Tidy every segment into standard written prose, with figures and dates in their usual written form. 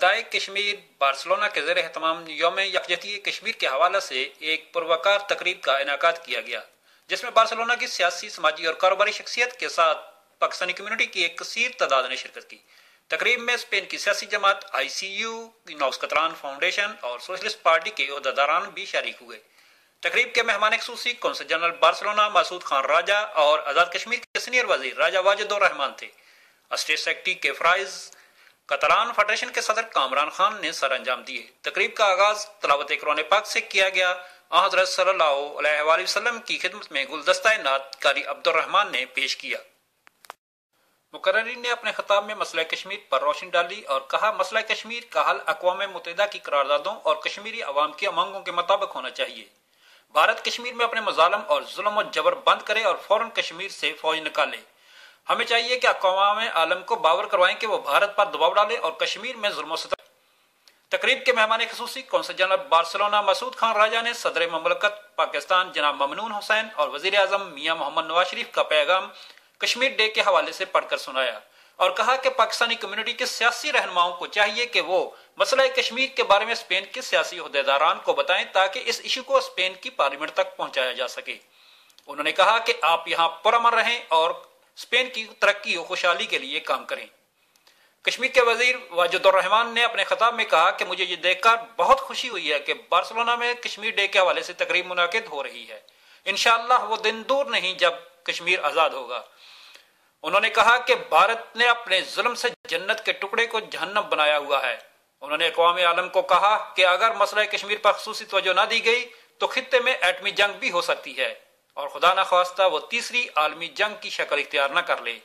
فضائے Kashmir Barcelona کے زیر اہتمام یوم یکجہتی کشمیر کے حوالے سے ایک پروقار تقریب کا انعقاد کیا گیا، جس میں بارسلونا کی سیاسی، سماجی اور کاروباری شخصیت کے ساتھ پاکستانی کمیونٹی کی ایک کثیر تعداد نے شرکت کی۔ تقریب میں اسپین کی سیاسی جماعت ICU، نوس کتران فاؤنڈیشن اور سوشلسٹ پارٹی کے عہدیداران بھی شریک ہوئے۔ تقریب کے مہمان خصوصی قونصل جنرل بارسلونا مسعود خان راجہ اور آزاد کشمیر کے سینئر وزیر راجہ واجد الرحمان تھے۔ اسٹیٹ سیکرٹری کے فرائض کتران فیڈریشن کے صدر کامران خان نے سر انجام دیے۔ تقریب کا آغاز تلاوت قرآن پاک سے کیا گیا۔ حضرت صلی اللہ علیہ وآلہ وسلم کی خدمت میں گلدستہ نعت قاری عبد الرحمان نے پیش کیا۔ مقررین نے اپنے خطاب میں مسئلہ کشمیر پر روشنی ڈالی اور کہا مسئلہ کشمیر کا حل اقوام متحدہ کی قراردادوں اور کشمیری عوام کی مانگوں کے مطابق ہونا چاہیے۔ بھارت کشمیر میں اپنے مظالم اور ظلم و جبر بند کرے اور فوراً کشمیر سے فوج نکالے۔ ہمیں چاہیے کہ اقوام عالم کو باور کروائیں کہ وہ بھارت پر دباؤ ڈالے اور کشمیر میں ظلم و ستم۔ تقریب کے مہمان خصوصی قونصل جنرل بارسلونا مسعود خان راجہ نے صدر مملکت پاکستان جناب ممنون حسین اور وزیر اعظم میاں محمد نواز شریف کا پیغام کشمیر ڈے کے حوالے سے پڑھ کر سنایا اور کہا کہ پاکستانی کمیونٹی کے سیاسی رہنماؤں کو چاہیے کہ وہ مسئلہ کشمیر کے بارے میں اسپین کے سیاسی عہدیداران کو بتائیں تاکہ اس ایشو کو اسپین کی پارلیمنٹ تک پہنچایا جا سکے۔ انہوں نے کہا کہ آپ یہاں پرامن رہیں اور اسپین کی ترقی و خوشحالی کے لیے کام کریں۔ کشمیر کے وزیر واجد الرحمان نے اپنے خطاب میں کہا کہ مجھے یہ دیکھ کر بہت خوشی ہوئی ہے کہ بارسلونا میں کشمیر ڈے کے حوالے سے تقریب منعقد ہو رہی ہے۔ انشاءاللہ وہ دن دور نہیں جب کشمیر آزاد ہوگا۔ انہوں نے کہا کہ بھارت نے اپنے ظلم سے جنت کے ٹکڑے کو جہنم بنایا ہوا ہے۔ انہوں نے اقوام عالم کو کہا کہ اگر مسئلہ کشمیر پر خصوصی توجہ نہ دی گئی تو خطے میں ایٹمی جنگ بھی ہو سکتی ہے اور خدا نخواستہ وہ تیسری عالمی جنگ کی شکل اختیار نہ کر لے۔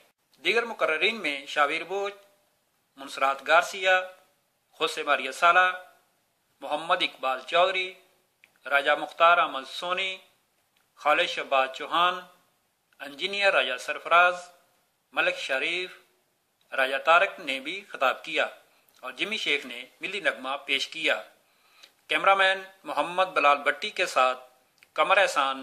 دیگر مقررین میں شاویر بوج، منصرات گارسیا، خوسے ماریا سالہ، محمد اقبال چودھری، راجہ مختار احمد سونی، خالد شہباز چوہان، انجینئر راجہ سرفراز، ملک شریف، راجہ طارق نے بھی خطاب کیا اور جمی شیخ نے ملی نغمہ پیش کیا۔ کیمرہ مین محمد بلال بٹی کے ساتھ قمر احسان،